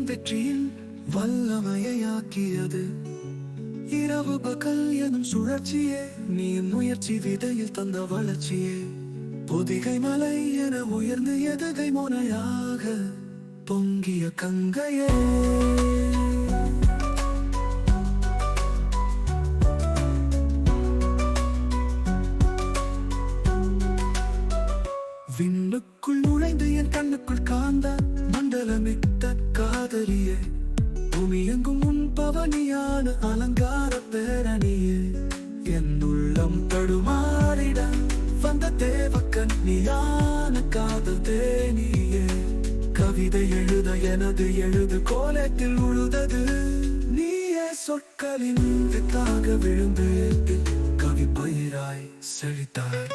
வெற்றியின் வல்லமையாக்கியது இரவு பகல் எனும் சுழற்சியே, நீ முயற்சி விதையில் தந்த வளர்ச்சியே. பொதிகை மலை என உயர்ந்து எதுகை முனையாக பொங்கிய கங்கையே. விண்ணுக்குள் நுழைந்து என் கண்ணுக்குள் காந்த மண்டலமிட்ட காதலியே, பூமி எங்கும் உன் பவனியான அலங்கார பேரணியே. என் உள்ளம் தடுமாறிட வந்த தேவக்கன்னியான காதல் தேனியே. கவிதை எழுத எனது எழுது கோலத்தில் உழுதது நீயே. சொற்களின் வித்தாக விழுந்து கவி பயிராய் செழித்தாய்.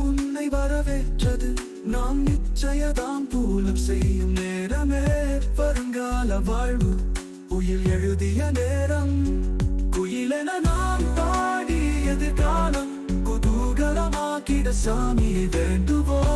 உன்னை வரவேற்றது நாம் நிச்சயதாம் பூலம் செய்யும் நேரமே. வருங்கால வாழ்வு உயிர் எழுதிய நேரம், குயிலென நாம் பாடியது காலம். குதூகலமாக்கிட சாமியை வேண்டுவோம்.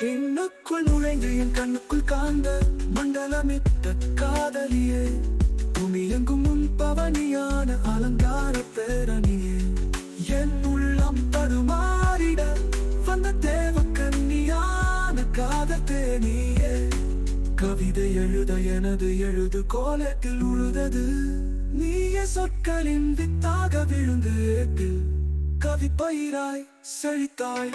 என்னுக்குள் நுழைந்து என் கண்ணுக்குள் காந்த மண்டலமிட்ட காதலியே, பூமி எங்கும் உன் பவனியான அலங்கார பேரணியே. என் உள்ளம் தடுமாறிட வந்த தேவக்கன்னியான காதல் தேனியே. கவிதை எழுத எனது எழுது கோலத்தில் உழுதது நீயே. சொற்களின் வித்தாக விழுந்து கவி பயிராய் செழித்தாய்.